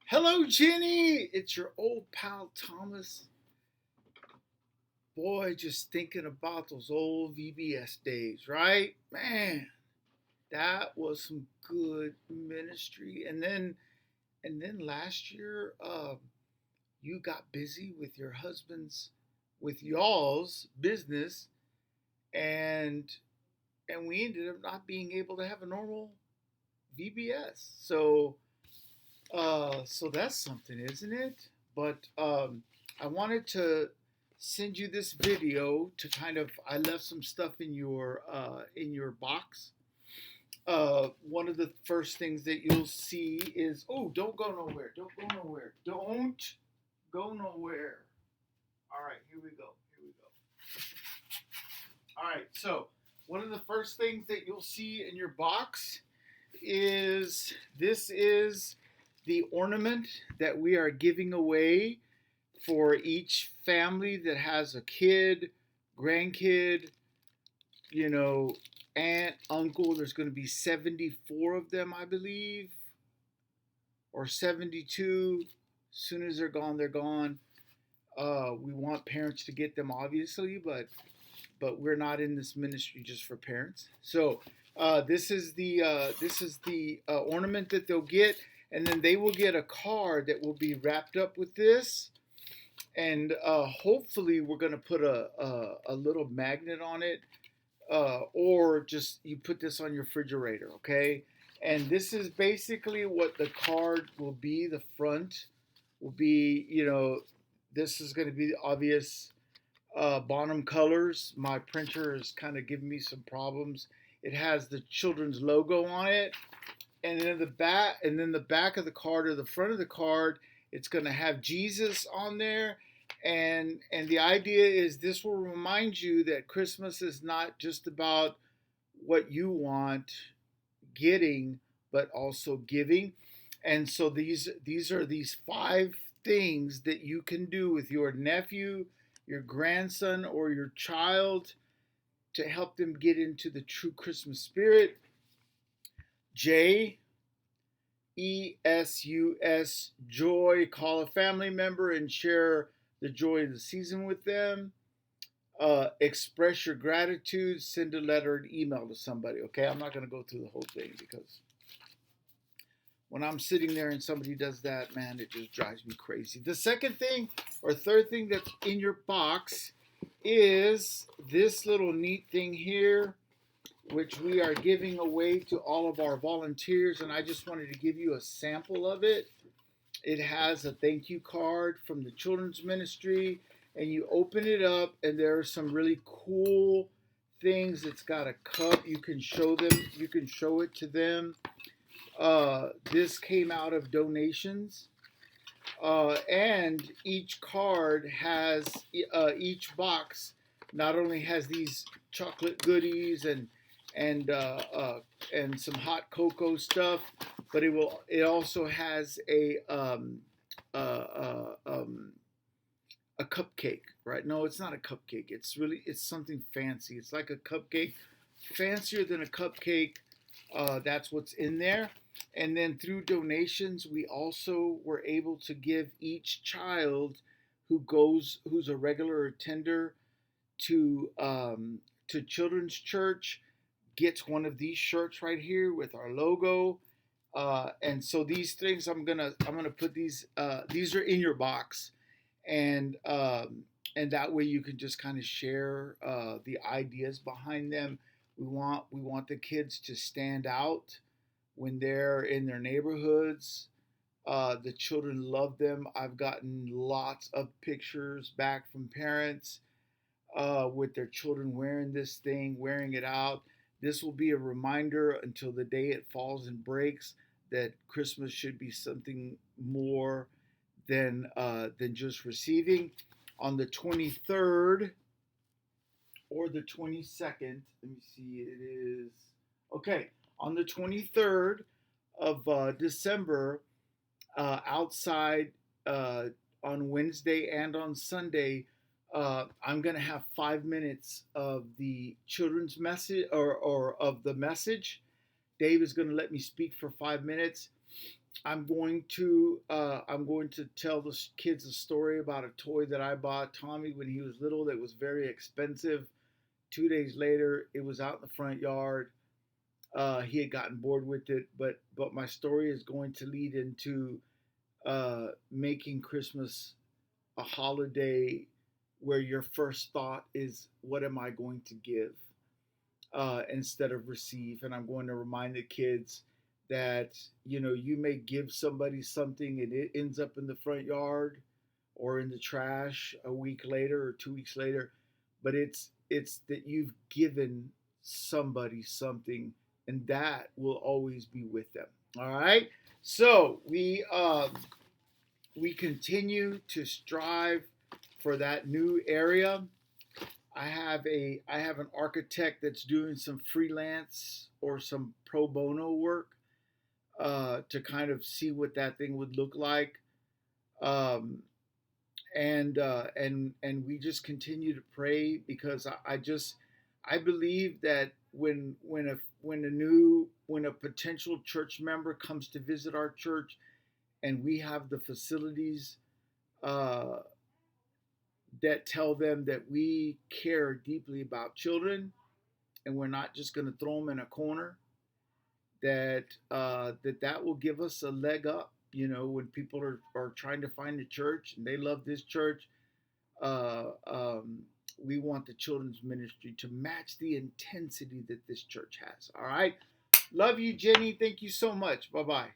Hello, Jenny. It's your old pal Thomas. Boy, just thinking about those old VBS days, right? Man, that was some good ministry. And then last year, you got busy with your husband's, with y'all's business, and and we ended up not being able to have a normal VBS. So that's something, isn't it? But I wanted to send you this video to kind of. I left some stuff in your box. One of the first things that you'll see is, oh, don't go nowhere. Don't go nowhere. Don't go nowhere. All right, here we go. Here we go. All right, so one of the first things that you'll see in your box is this is the ornament that we are giving away for each family that has a kid, grandkid, you know, aunt, uncle. There's going to be 74 of them, I believe, or 72. As soon as they're gone, they're gone. We want parents to get them, obviously, but we're not in this ministry just for parents. So this is the ornament that they'll get, and then they will get a card that will be wrapped up with this, and hopefully we're gonna put a little magnet on it, or just you put this on your refrigerator, okay? And this is basically what the card will be. The front will be, this is going to be the obvious Bonham colors. My printer is kind of giving me some problems. It has the children's logo on it, and then the back of the card or the front of the card, it's going to have Jesus on there. And the idea is this will remind you that Christmas is not just about what you want getting, but also giving. And so these are these 5 things that you can do with your nephew, your grandson, or your child to help them get into the true Christmas spirit. JESUS, joy. Call a family member and share the joy of the season with them. Express your gratitude. Send a letter and email to somebody. Okay, I'm not going to go through the whole thing because when I'm sitting there and somebody does that, man, it just drives me crazy. The second thing or third thing that's in your box is this little neat thing here, which we are giving away to all of our volunteers, and I just wanted to give you a sample of it. It has a thank you card from the children's ministry, and you open it up, and there are some really cool things. It's got a cup. You can show them. You can show it to them. This came out of donations, and each card has each box not only has these chocolate goodies and some hot cocoa stuff, but it also has a cupcake, right? No, it's not a cupcake. It's something fancy. It's like a cupcake, fancier than a cupcake. That's what's in there. And then through donations, we also were able to give each child who's a regular attender to children's church gets one of these shirts right here with our logo. And so these things I'm gonna put these are in your box, and that way you can just kind of share the ideas behind them. We want the kids to stand out when they're in their neighborhoods. The children love them. I've gotten lots of pictures back from parents with their children wearing this thing, wearing it out. This will be a reminder until the day it falls and breaks that Christmas should be something more than just receiving. On the 23rd or the 22nd, let me see, it is okay. On the 23rd of December, outside on Wednesday and on Sunday, I'm going to have 5 minutes of the children's message or of the message. Dave is going to let me speak for 5 minutes. I'm going to tell the kids a story about a toy that I bought Tommy when he was little that was very expensive. 2 days later, it was out in the front yard. He had gotten bored with it, but my story is going to lead into making Christmas a holiday where your first thought is, "What am I going to give?" Instead of receive. And I'm going to remind the kids that you may give somebody something and it ends up in the front yard or in the trash a week later or 2 weeks later, but it's that you've given somebody something, and that will always be with them. All right. So we continue to strive for that new area. I have an architect that's doing some freelance or some pro bono work to kind of see what that thing would look like, um, and we just continue to pray because I believe that when a potential church member comes to visit our church and we have the facilities uh, that tell them that we care deeply about children and we're not just going to throw them in a corner, that will give us a leg up. When people are trying to find a church and they love this church, uh, um, we want the children's ministry to match the intensity that this church has. All right. Love you, Jenny. Thank you so much. Bye bye.